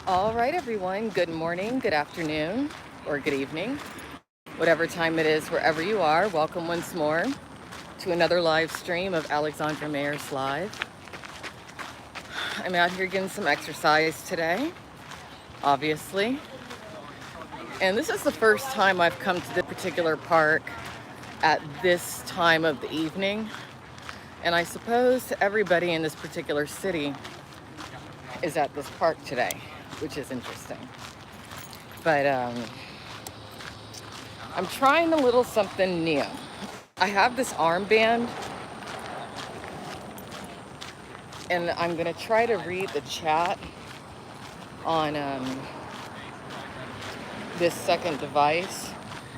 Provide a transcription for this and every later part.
All right, everyone. Good morning, good afternoon, or good evening, whatever time it is, wherever you are. Welcome once more to another live stream of Alexandra Mayers Live. I'm out here getting some exercise today, obviously. And this is the first time I've come to this particular park at this time of the evening. And I suppose everybody in this particular city is at this park today, which is interesting. But I'm trying a little something new. I have this armband, and I'm gonna try to read the chat on this second device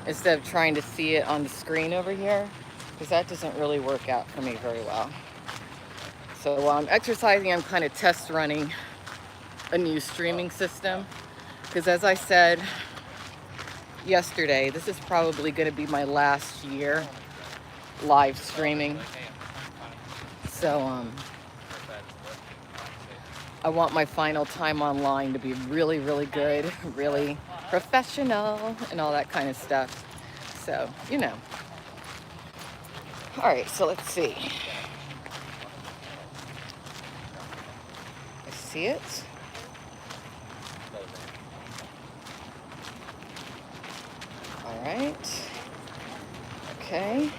instead of trying to see it on the screen over here, because that doesn't really work out for me very well. So while I'm exercising, I'm kind of test running a new streaming system, because as I said yesterday, this is probably going to be my last year live streaming. So I want my final time online to be really, really good, really professional, and all that kind of stuff. So, you know. All right, so let's see. I see it. All right. Okay.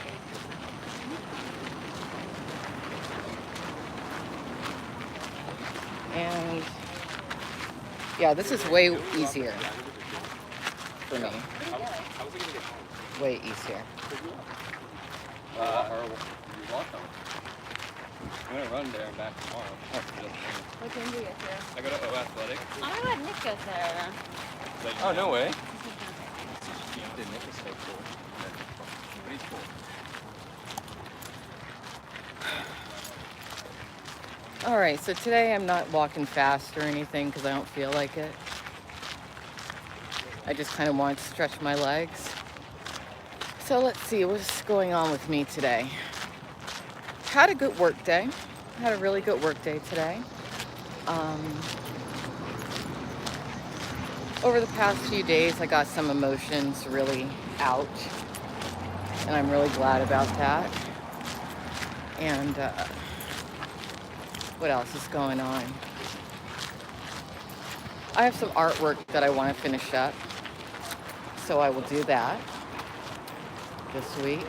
And yeah, this is way easier for me. Way easier. You're welcome. I'm gonna run there and back tomorrow. What time do you get there? I go to O Athletic. Oh my god, Nick goes there. Oh, no way. Dude, Nick is so cool. Pretty cool. All right, so today I'm not walking fast or anything because I don't feel like it. I just kind of want to stretch my legs. So let's see what's going on with me today. Had a good work day. Had a really good work day today. Over the past few days, I got some emotions really out, and I'm really glad about that. And what else is going on? I have some artwork that I want to finish up, so I will do that this week.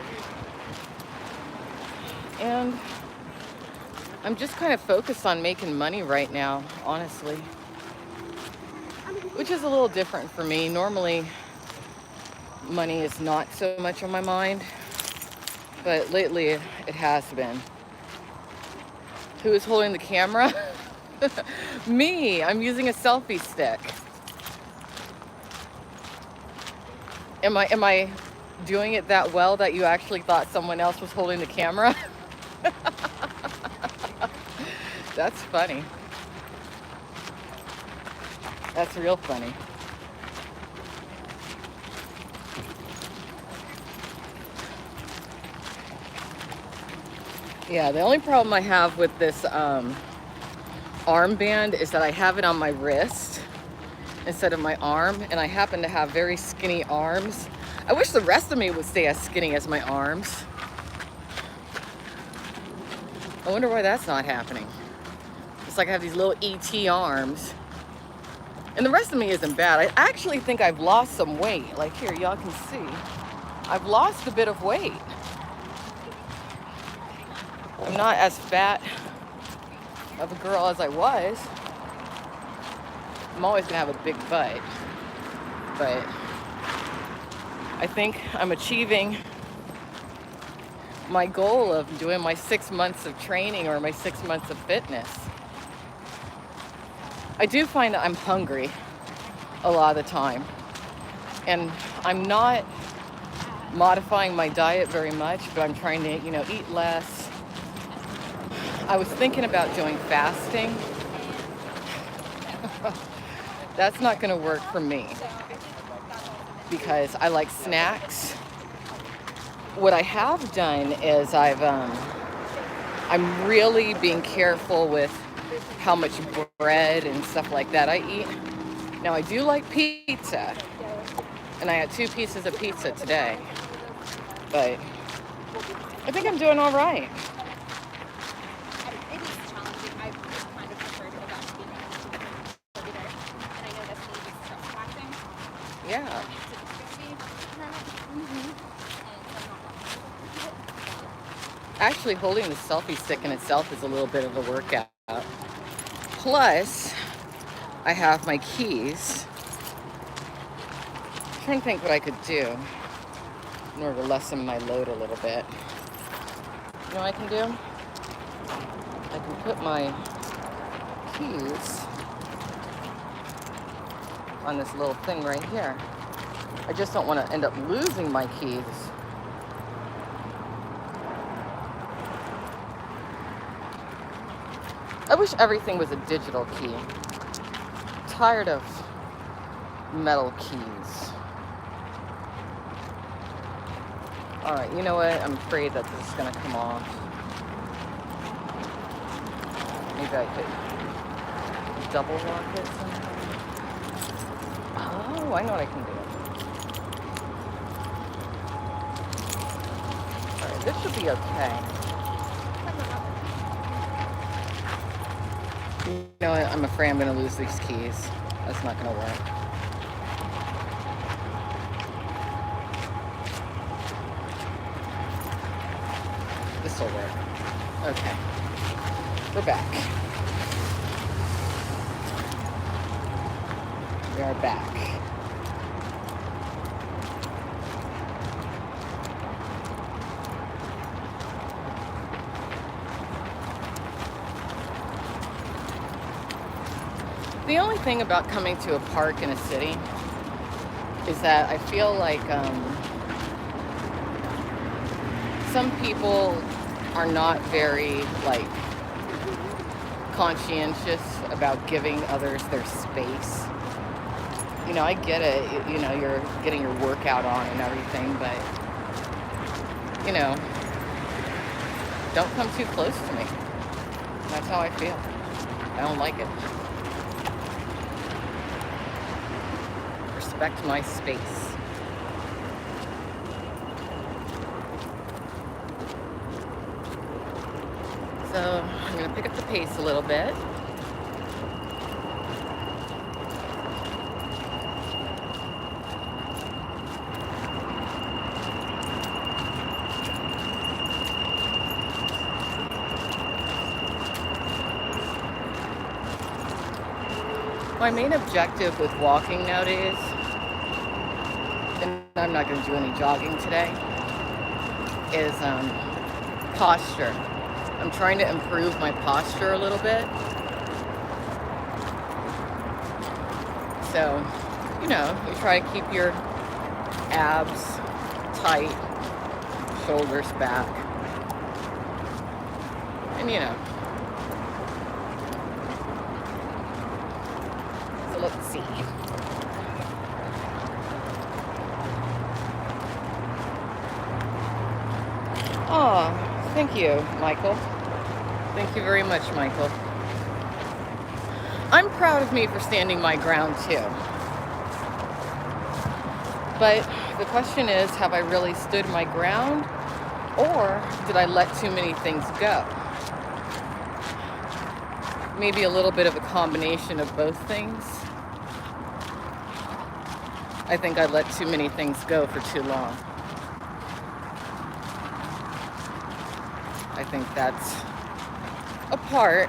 And I'm just kind of focused on making money right now, honestly, which is a little different for me. Normally, money is not so much on my mind, but lately it has been. Who is holding the camera? Me. I'm using a selfie stick. Am I doing it that well that you actually thought someone else was holding the camera? That's funny. That's real funny. Yeah, the only problem I have with this armband is that I have it on my wrist instead of my arm, and I happen to have very skinny arms. I wish the rest of me would stay as skinny as my arms. I wonder why that's not happening. It's like I have these little ET arms. And the rest of me isn't bad. I actually think I've lost some weight. Like here, y'all can see. I've lost a bit of weight. I'm not as fat of a girl as I was. I'm always gonna have a big butt. But I think I'm achieving my goal of doing my 6 months of training or my 6 months of fitness. I do find that I'm hungry a lot of the time. And I'm not modifying my diet very much, but I'm trying to, eat less. I was thinking about doing fasting. That's not going to work for me because I like snacks. What I have done is I'm really being careful with how much bread and stuff like that I eat. Now, I do like pizza, and I had 2 pieces of pizza today, but I think I'm doing all right. It is challenging. I just kind of prefer to go back to being a contributor. And I know that's really just stress taxing Yeah. to the 60 minutes. And so I'm not Actually, holding the selfie stick in itself is a little bit of a workout. Plus, I have my keys. I'm trying to think what I could do in order to lessen my load a little bit. You know what I can do? I can put my keys on this little thing right here. I just don't want to end up losing my keys. I wish everything was a digital key. Tired of metal keys. All right, you know what? I'm afraid that this is gonna come off. Maybe I could double lock it somehow. Oh, I know what I can do. All right, this should be okay. You know what? I'm afraid I'm gonna lose these keys. That's not gonna work. This will work. Okay. We're back. We are back. The only thing about coming to a park in a city is that I feel like some people are not very like conscientious about giving others their space. You know, I get it. You know, you're getting your workout on and everything, but you know, don't come too close to me. That's how I feel. I don't like it. Respect my space. So I'm going to pick up the pace a little bit. My main objective with walking nowadays, and I'm not going to do any jogging today, is posture. I'm trying to improve my posture a little bit. So, you know, you try to keep your abs tight, shoulders back, and you know. So let's see. Oh, thank you, Michael. Thank you very much, Michael. I'm proud of me for standing my ground too. But the question is, have I really stood my ground, or did I let too many things go? Maybe a little bit of a combination of both things. I think I let too many things go for too long. I think that's a part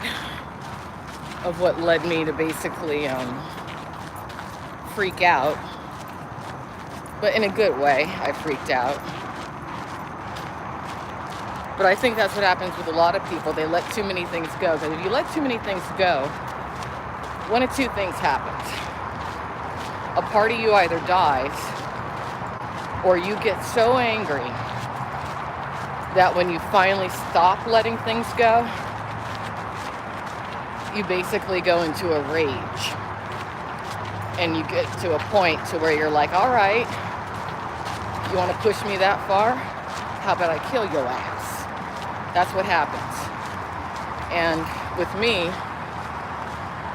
of what led me to basically freak out. But in a good way, I freaked out. But I think that's what happens with a lot of people. They let too many things go. Because if you let too many things go, one of two things happens. A part of you either dies, or you get so angry that when you finally stop letting things go, you basically go into a rage. And you get to a point to where you're like, all right, you want to push me that far? How about I kill your ass? That's what happens. And with me,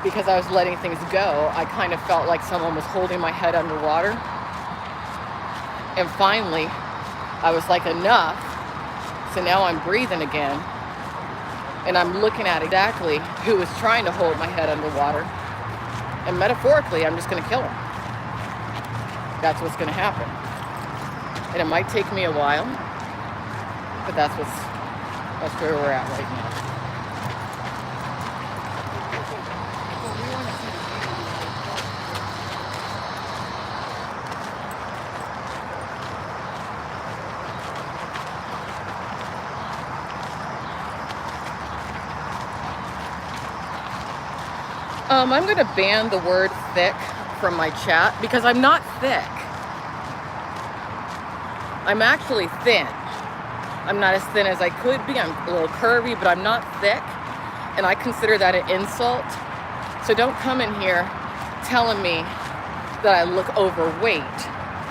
because I was letting things go, I kind of felt like someone was holding my head underwater. And finally, I was like, enough. So now I'm breathing again. And I'm looking at exactly who was trying to hold my head underwater. And metaphorically, I'm just going to kill him. That's what's going to happen. And it might take me a while, but that's where we're at right now. I'm going to ban the word thick from my chat because I'm not thick. I'm actually thin. I'm not as thin as I could be. I'm a little curvy, but I'm not thick. And I consider that an insult. So don't come in here telling me that I look overweight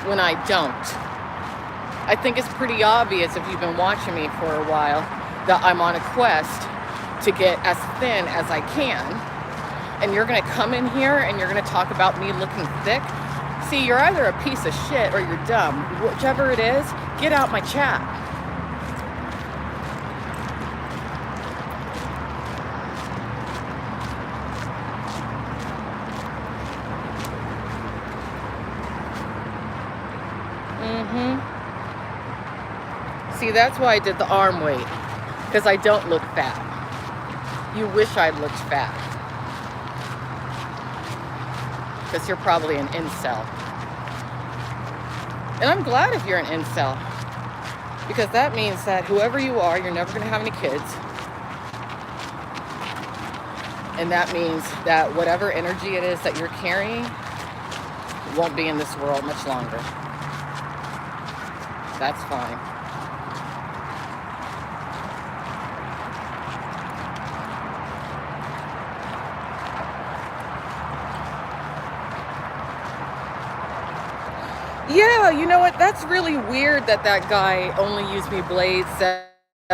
when I don't. I think it's pretty obvious if you've been watching me for a while that I'm on a quest to get as thin as I can. And you're gonna come in here and you're gonna talk about me looking thick. See, you're either a piece of shit or you're dumb. Whichever it is, get out my chat. See, that's why I did the arm weight, because I don't look fat. You wish I looked fat. Because you're probably an incel. And I'm glad if you're an incel. Because that means that whoever you are, you're never going to have any kids. And that means that whatever energy it is that you're carrying won't be in this world much longer. That's fine. Yeah, you know what? That's really weird that that guy only used me blades, said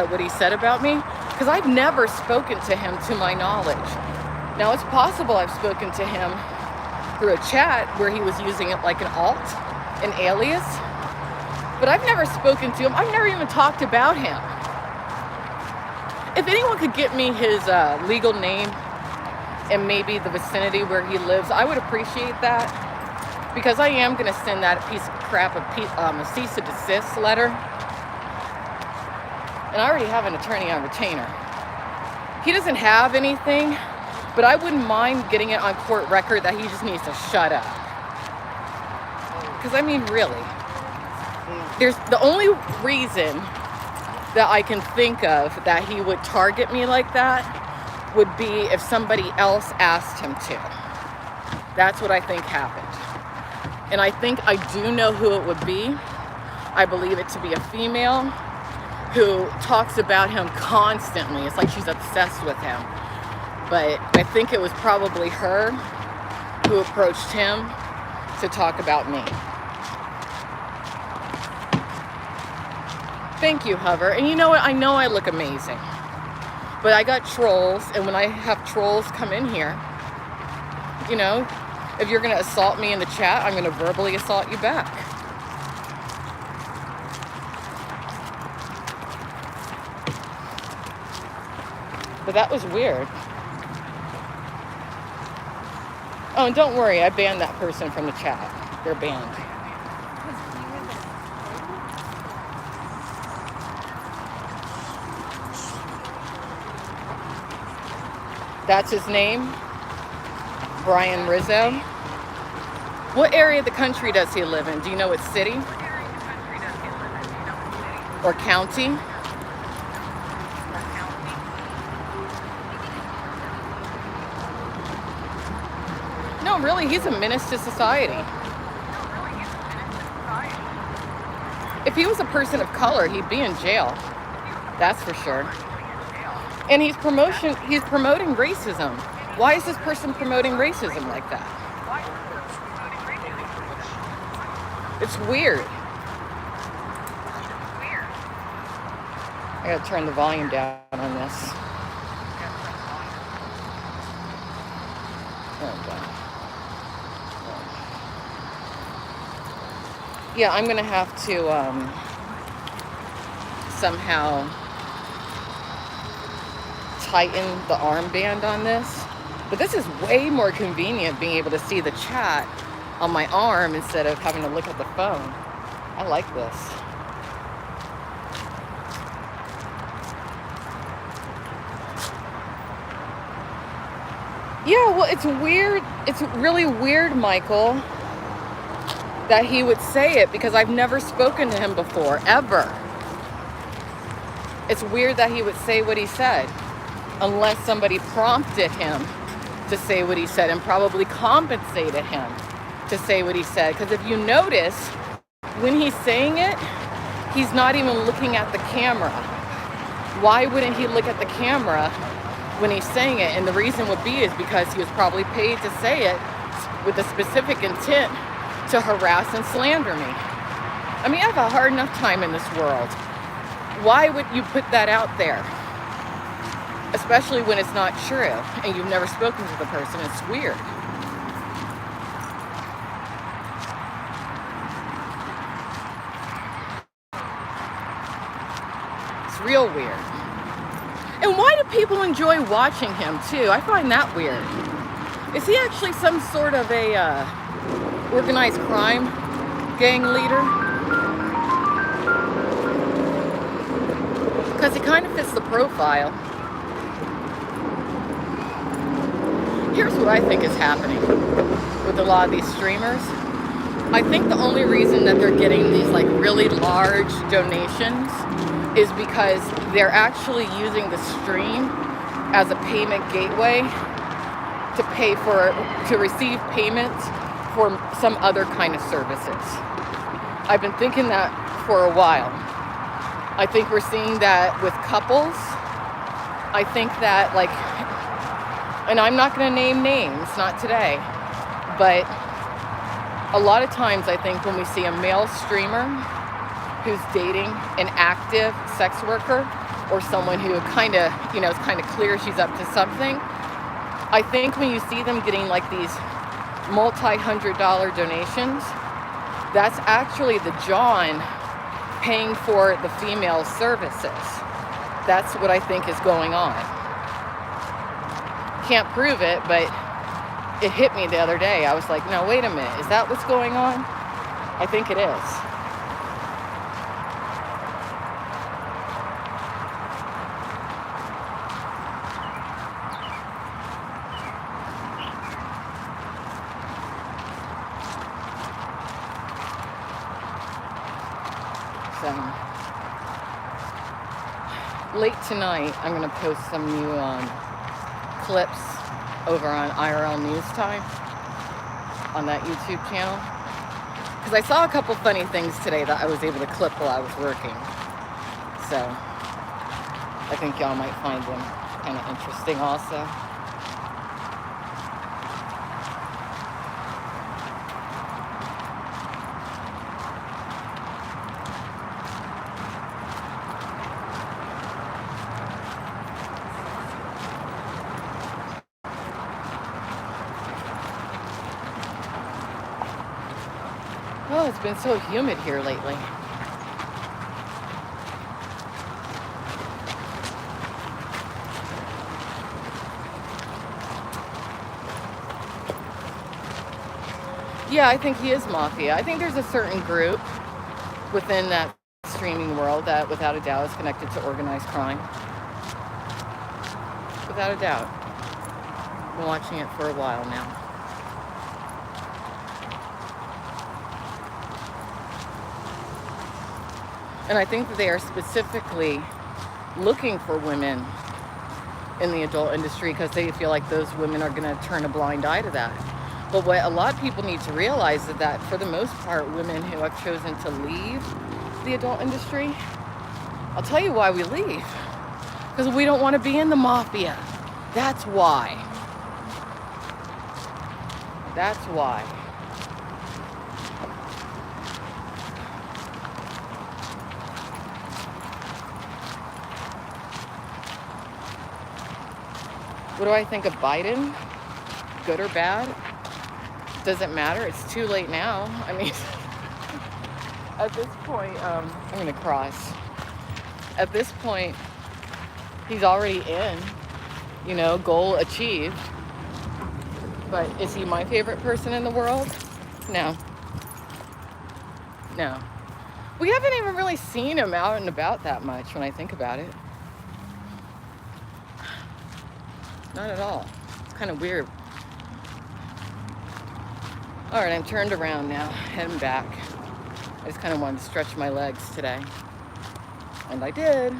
what he said about me, because I've never spoken to him to my knowledge. Now, it's possible I've spoken to him through a chat where he was using it like an alt, an alias, but I've never spoken to him. I've never even talked about him. If anyone could get me his legal name and maybe the vicinity where he lives, I would appreciate that. Because I am going to send that piece of crap a cease and desist letter. And I already have an attorney on retainer. He doesn't have anything, but I wouldn't mind getting it on court record that he just needs to shut up. Because I mean, really. There's the only reason that I can think of that he would target me like that would be if somebody else asked him to. That's what I think happened. And I think I do know who it would be. I believe it to be a female who talks about him constantly. It's like she's obsessed with him. But I think it was probably her who approached him to talk about me. Thank you, Hover. And you know what? I know I look amazing. But I got trolls, and when I have trolls come in here, you know, if you're going to assault me in the chat, I'm going to verbally assault you back. But that was weird. Oh, and don't worry, I banned that person from the chat. They're banned. That's his name? Brian Rizzo. What area of the country does he live in? Do you know what city? Or county? No, really, he's a menace to society. If he was a person of color, he'd be in jail. That's for sure. And he's promoting racism. Why is this person promoting racism like that? It's weird. I gotta turn the volume down on this. Okay. Yeah, I'm gonna have to somehow tighten the armband on this. But this is way more convenient, being able to see the chat on my arm instead of having to look at the phone. I like this. Yeah, well, it's weird. It's really weird, Michael, that he would say it, because I've never spoken to him before, ever. It's weird that he would say what he said, unless somebody prompted him to say what he said and probably compensated him to say what he said. Because if you notice, when he's saying it, he's not even looking at the camera. Why wouldn't he look at the camera when he's saying it? And the reason would be is because he was probably paid to say it with a specific intent to harass and slander me. I mean, I have a hard enough time in this world. Why would you put that out there? Especially when it's not true and you've never spoken to the person. It's weird. It's real weird. And why do people enjoy watching him too? I find that weird. Is he actually some sort of a organized crime gang leader? Because he kind of fits the profile. Here's what I think is happening with a lot of these streamers. I think the only reason that they're getting these like really large donations is because they're actually using the stream as a payment gateway to receive payments for some other kind of services. I've been thinking that for a while. I think we're seeing that with couples. I think that, like, and I'm not going to name names, not today, but a lot of times I think when we see a male streamer who's dating an active sex worker or someone who kind of, is kind of clear she's up to something, I think when you see them getting like these multi-$100 donations, that's actually the John paying for the female services. That's what I think is going on. Can't prove it, but it hit me the other day. I was like, no, wait a minute. Is that what's going on? I think it is. Late tonight, I'm going to post some new clips over on IRL News Time on that YouTube channel. Because I saw a couple funny things today that I was able to clip while I was working. So I think y'all might find them kind of interesting also. Oh, it's been so humid here lately. Yeah, I think he is mafia. I think there's a certain group within that streaming world that without a doubt is connected to organized crime. Without a doubt. I've been watching it for a while now. And I think that they are specifically looking for women in the adult industry because they feel like those women are going to turn a blind eye to that. But what a lot of people need to realize is that for the most part, women who have chosen to leave the adult industry, I'll tell you why we leave. Because we don't want to be in the mafia. That's why. That's why. What do I think of Biden? good or bad, doesn't matter. It's too late now. I mean, at this point, I'm going to cross. At this point, he's already in, goal achieved. But is he my favorite person in the world? No. No. We haven't even really seen him out and about that much when I think about it. Not at all. It's kind of weird. All right, I'm turned around now, heading back. I just kind of wanted to stretch my legs today. And I did.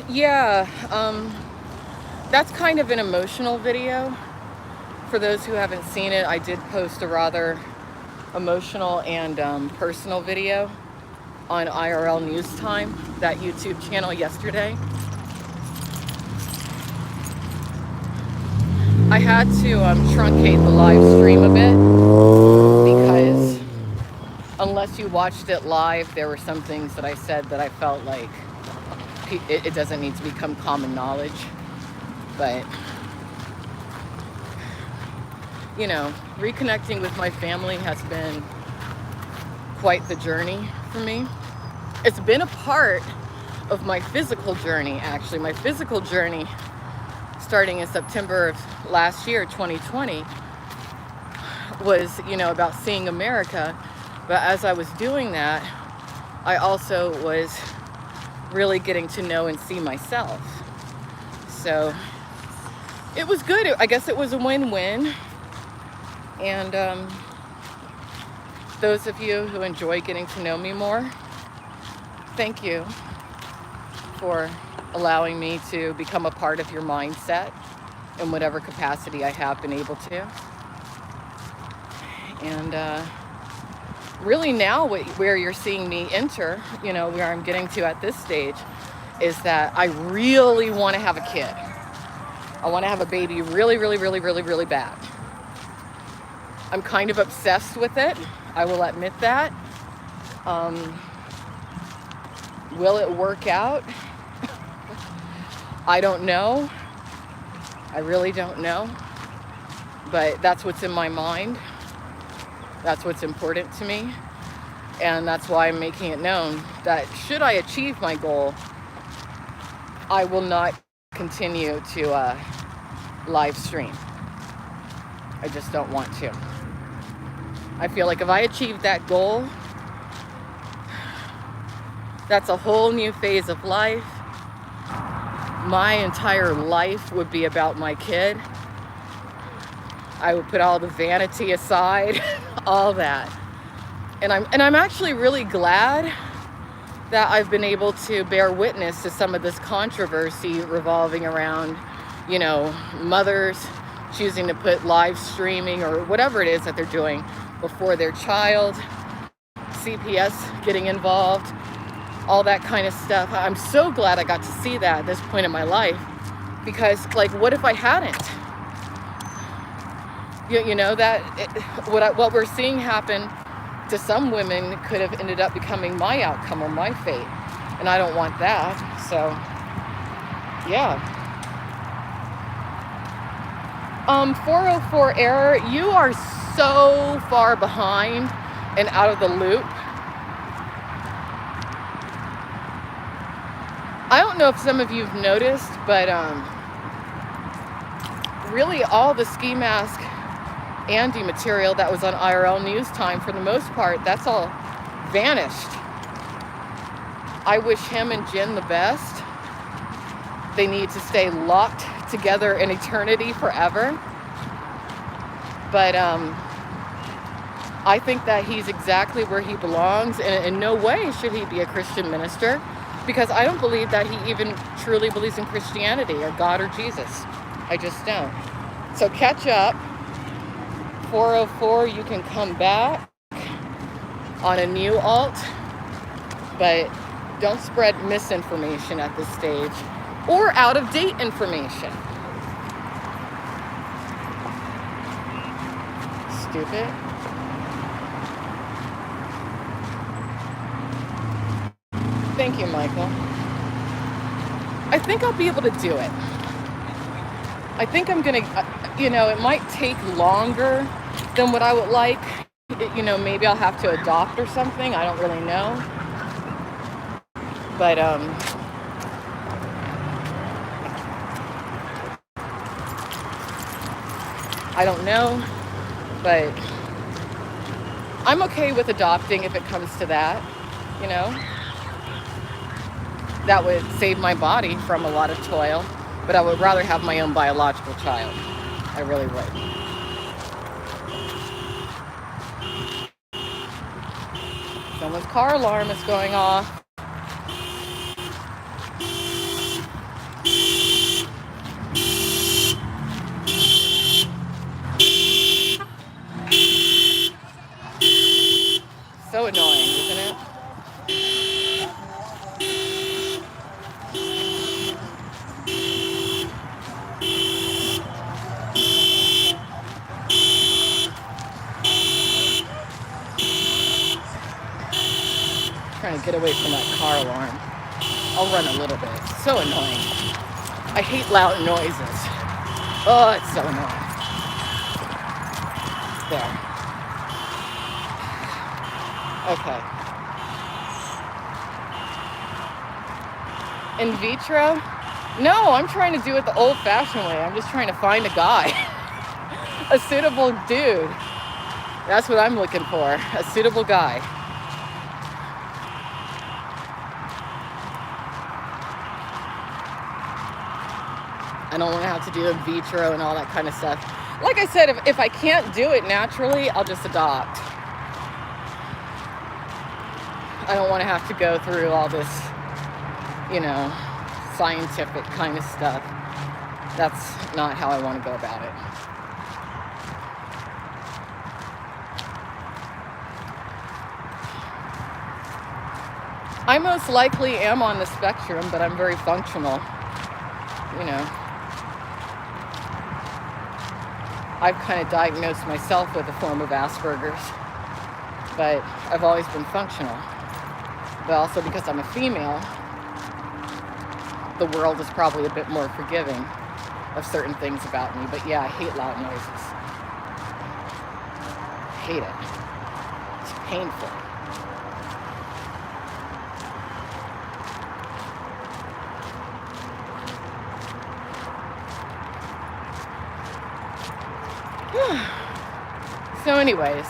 Yeah, that's kind of an emotional video. For those who haven't seen it, I did post a rather emotional and personal video on IRL News Time, that YouTube channel, yesterday. I had to truncate the live stream a bit because unless you watched it live, there were some things that I said that I felt like it doesn't need to become common knowledge. But, reconnecting with my family has been quite the journey for me. It's been a part of my physical journey, actually. My physical journey, starting in September of last year, 2020, was, about seeing America. But as I was doing that, I also was really getting to know and see myself. So it was good. I guess it was a win-win. And those of you who enjoy getting to know me more, thank you for allowing me to become a part of your mindset in whatever capacity I have been able to. And really now where you're seeing me enter, where I'm getting to at this stage, is that I really want to have a kid. I want to have a baby really, really, really, really, really bad. I'm kind of obsessed with it. I will admit that. Will it work out? I don't know. I really don't know. But that's what's in my mind. That's what's important to me. And that's why I'm making it known that should I achieve my goal, I will not continue to live stream. I just don't want to. I feel like if I achieve that goal, that's a whole new phase of life. My entire life would be about my kid. I would put all the vanity aside, all that. And I'm actually really glad that I've been able to bear witness to some of this controversy revolving around, mothers choosing to put live streaming or whatever it is that they're doing before their child, CPS getting involved, all that kind of stuff. I'm so glad I got to see that at this point in my life, because what if I hadn't? What we're seeing happen to some women could have ended up becoming my outcome or my fate. And I don't want that. So, yeah. 404 error, you are so far behind and out of the loop. I don't know if some of you've noticed, but really all the ski mask Andy material that was on IRL News Time, for the most part, that's all vanished. I wish him and Jen the best. They need to stay locked together in eternity forever. But I think that he's exactly where he belongs, and in no way should he be a Christian minister, because I don't believe that he even truly believes in Christianity or God or Jesus. I just don't. So catch up. 404, you can come back on a new alt, but don't spread misinformation at this stage or out of date information. Stupid. Thank you, Michael. I think I'll be able to do it. I think I'm gonna, it might take longer than what I would like. Maybe I'll have to adopt or something. I don't really know. But, I don't know. But I'm okay with adopting if it comes to that, you know. That would save my body from a lot of toil. But I would rather have my own biological child. I really would. Someone's car alarm is going off. So annoying, isn't it? Trying to get away from that car alarm. I'll run a little bit. It's so annoying. I hate loud noises. Oh, it's so annoying. There. Okay. In vitro? No, I'm trying to do it the old-fashioned way. I'm just trying to find a guy. A suitable dude. That's what I'm looking for. A suitable guy. I don't want to have to do in vitro and all that kind of stuff. Like I said, if I can't do it naturally, I'll just adopt. I don't want to have to go through all this, scientific kind of stuff. That's not how I want to go about it. I most likely am on the spectrum, but I'm very functional. I've kind of diagnosed myself with a form of Asperger's, but I've always been functional. But also because I'm a female, the world is probably a bit more forgiving of certain things about me. But yeah, I hate loud noises. Hate it. It's painful. So anyways,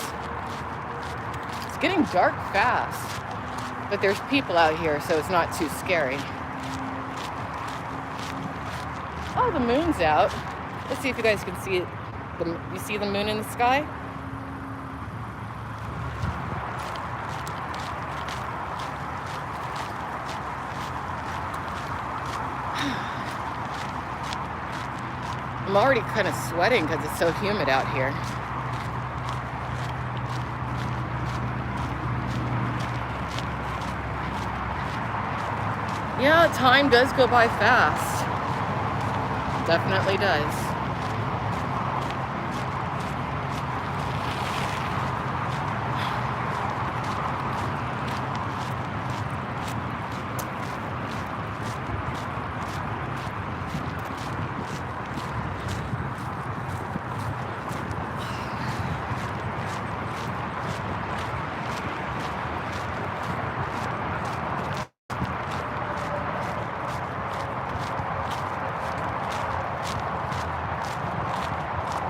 it's getting dark fast, but there's people out here, so it's not too scary. Oh, the moon's out. Let's see if you guys can see it. You see the moon in the sky? I'm already kind of sweating because it's so humid out here. Yeah, time does go by fast. Definitely does.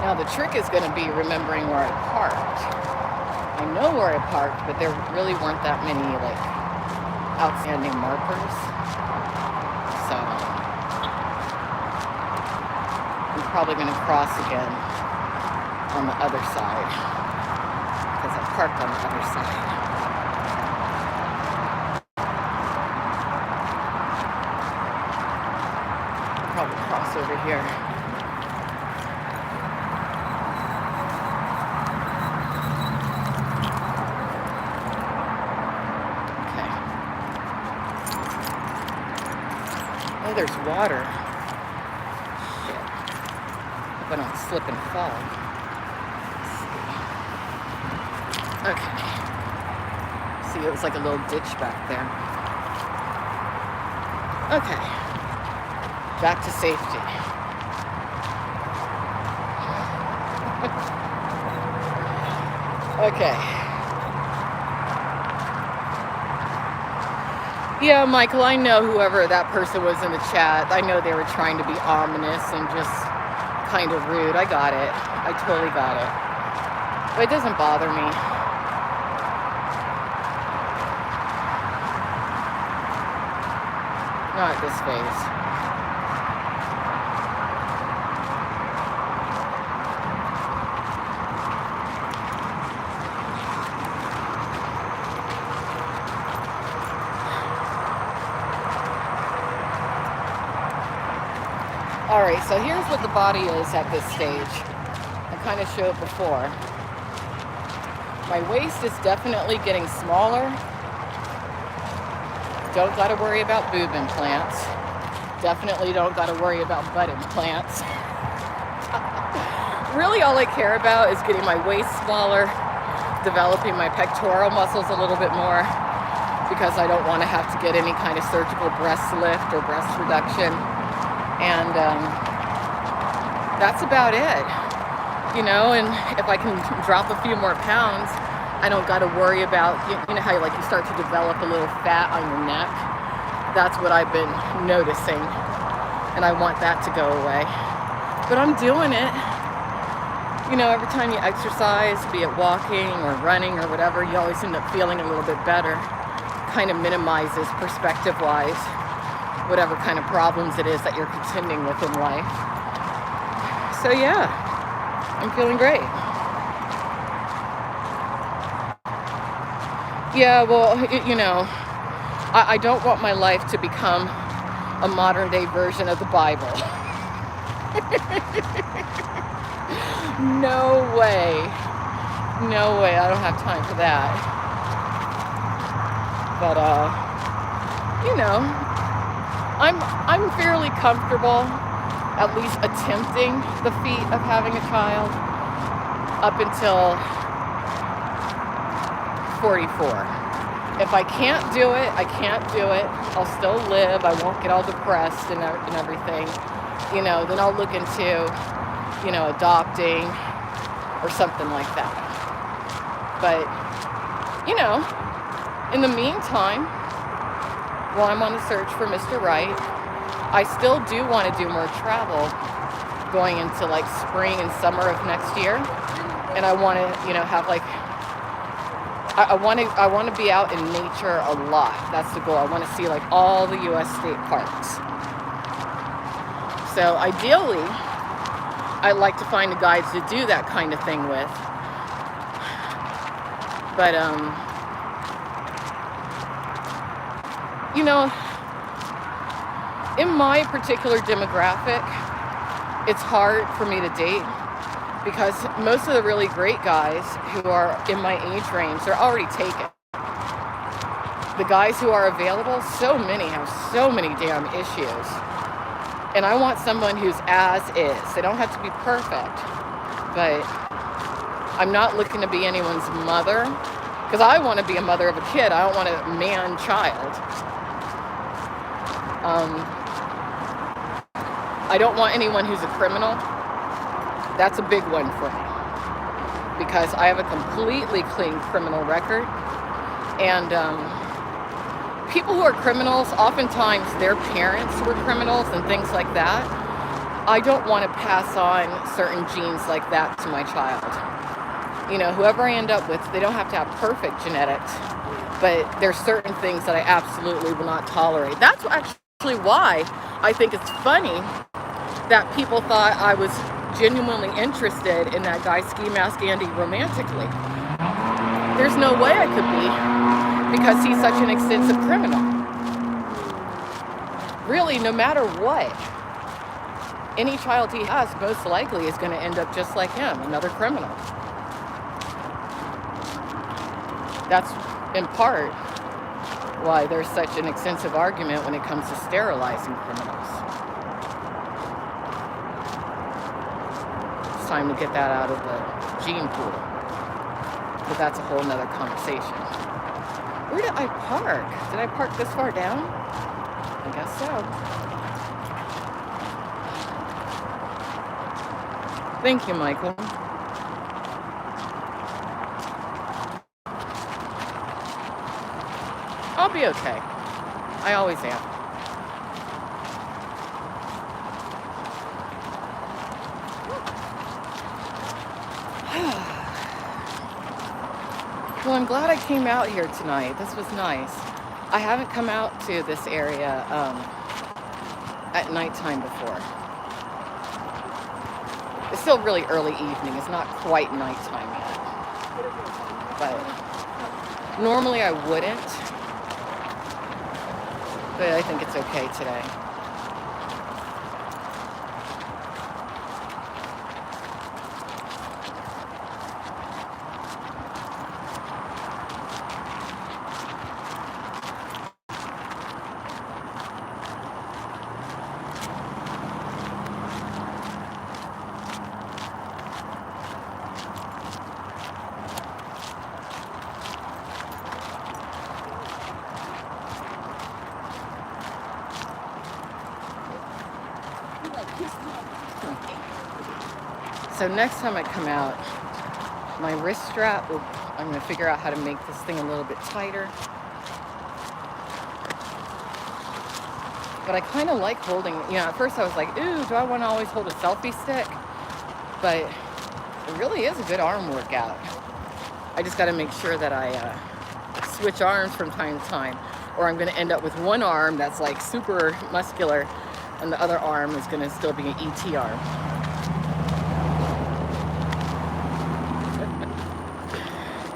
Now the trick is going to be remembering where I parked. I know where I parked, but there really weren't that many outstanding markers. So I'm probably going to cross again on the other side because I parked on the other side. I'll probably cross over here. There's water. Shit. Hope I don't slip and fall. Okay. See, it was like a little ditch back there. Okay, back to safety. Okay. Yeah, Michael, I know whoever that person was in the chat, I know they were trying to be ominous and just kind of rude. I got it. I totally got it. But it doesn't bother me. Not at this phase. All right, so here's what the body is at this stage. I kind of showed before. My waist is definitely getting smaller. Don't got to worry about boob implants. Definitely don't got to worry about butt implants. Really all I care about is getting my waist smaller, developing my pectoral muscles a little bit more, because I don't want to have to get any kind of surgical breast lift or breast reduction. And that's about it, you know. And if I can drop a few more pounds, I don't got to worry about, you know how like you start to develop a little fat on your neck. That's what I've been noticing, and I want that to go away. But I'm doing it. You know, every time you exercise, be it walking or running or whatever, you always end up feeling a little bit better. Kind of minimizes, perspective-wise, whatever kind of problems it is that you're contending with in life. So yeah, I'm feeling great. Yeah, well, you know, I don't want my life to become a modern day version of the Bible. No way. No way, I don't have time for that. But, you know, I'm fairly comfortable at least attempting the feat of having a child up until 44. If I can't do it, I can't do it. I'll still live. I won't get all depressed and everything. You know, then I'll look into, you know, adopting or something like that. But, you know, in the meantime, while I'm on the search for Mr. Right, I still do want to do more travel going into like spring and summer of next year. And I want to, you know, have like, I want to be out in nature a lot. That's the goal. I want to see like all the U.S. state parks. So ideally, I'd like to find a guide to do that kind of thing with. But, you know, in my particular demographic, it's hard for me to date because most of the really great guys who are in my age range, they're already taken. The guys who are available, so many have so many damn issues. And I want someone who's as is. They don't have to be perfect, but I'm not looking to be anyone's mother, because I want to be a mother of a kid. I don't want a man-child. I don't want anyone who's a criminal. That's a big one for me, because I have a completely clean criminal record. And people who are criminals, oftentimes their parents were criminals and things like that. I don't want to pass on certain genes like that to my child. You know, whoever I end up with, they don't have to have perfect genetics, but there's certain things that I absolutely will not tolerate. That's actually why I think it's funny that people thought I was genuinely interested in that guy Ski Mask Andy romantically. There's no way I could be, because he's such an extensive criminal. Really, no matter what, any child he has most likely is going to end up just like him, another criminal. That's in part why there's such an extensive argument when it comes to sterilizing criminals. It's time to get that out of the gene pool. But that's a whole nother conversation. Where did I park? Did I park this far down? I guess so. Thank you, Michael. I'll be okay. I always am. Well, I'm glad I came out here tonight. This was nice. I haven't come out to this area at nighttime before. It's still really early evening. It's not quite nighttime yet. But normally I wouldn't. But I think it's okay today. So next time I come out, my wrist strap will, I'm going to figure out how to make this thing a little bit tighter. But I kind of like holding, at first I was like, ooh, do I want to always hold a selfie stick? But it really is a good arm workout. I just got to make sure that I switch arms from time to time, or I'm going to end up with one arm that's like super muscular and the other arm is going to still be an ET arm.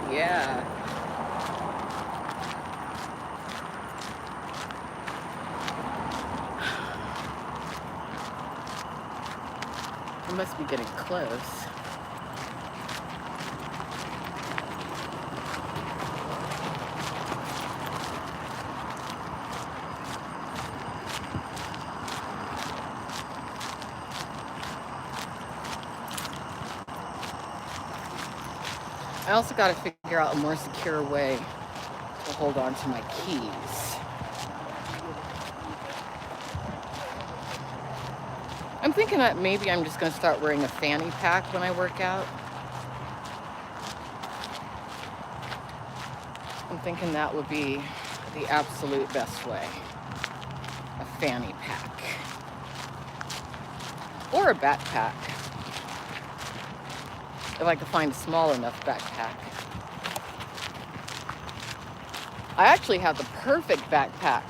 Yeah. I must be getting close. I also got to figure out a more secure way to hold on to my keys. I'm thinking that maybe I'm just going to start wearing a fanny pack when I work out. I'm thinking that would be the absolute best way. A fanny pack. Or a backpack. If I could find a small enough backpack. I actually have the perfect backpack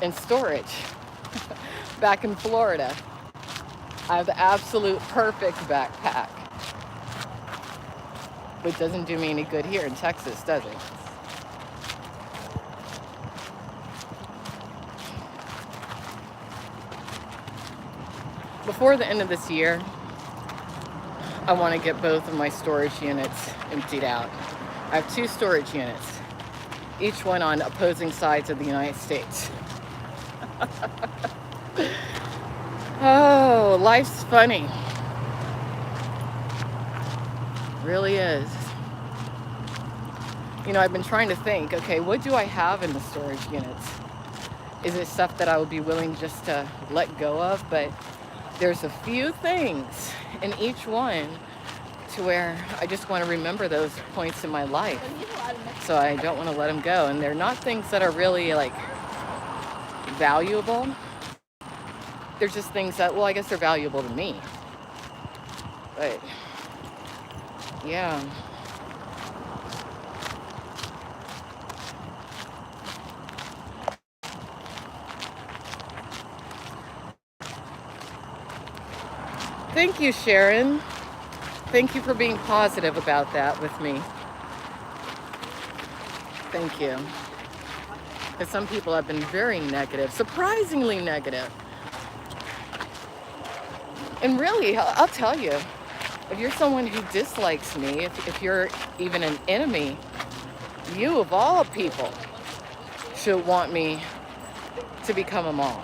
in storage back in Florida. I have the absolute perfect backpack. Which doesn't do me any good here in Texas, does it? Before the end of this year, I want to get both of my storage units emptied out. I have 2 storage units, each one on opposing sides of the United States. Oh, life's funny. Really is. I've been trying to think, okay, what do I have in the storage units? Is it stuff that I would be willing just to let go of? But there's a few things in each one to where I just want to remember those points in my life. So I don't want to let them go. And they're not things that are really like valuable. They're just things that, well, I guess they're valuable to me. But yeah. Thank you, Sharon. Thank you for being positive about that with me. Thank you. Because some people have been very negative, surprisingly negative. And really, I'll tell you, if you're someone who dislikes me, if you're even an enemy, you of all people should want me to become a mom.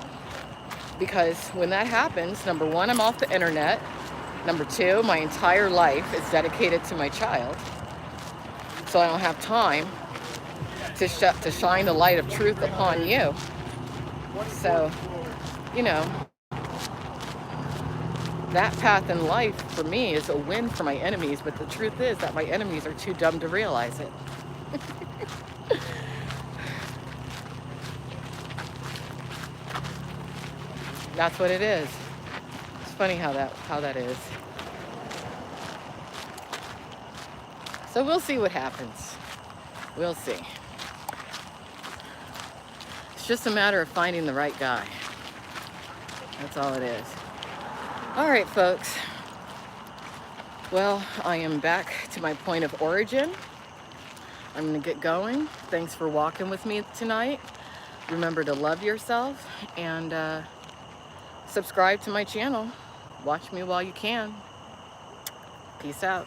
Because when that happens, number one, I'm off the internet. Number two, my entire life is dedicated to my child. So I don't have time to shine the light of truth upon you. So, you know, that path in life for me is a win for my enemies, but the truth is that my enemies are too dumb to realize it. That's what it is. It's funny how that is. So we'll see what happens. We'll see. It's just a matter of finding the right guy. That's all it is. All right, folks. Well, I am back to my point of origin. I'm going to get going. Thanks for walking with me tonight. Remember to love yourself and subscribe to my channel. Watch me while you can. Peace out.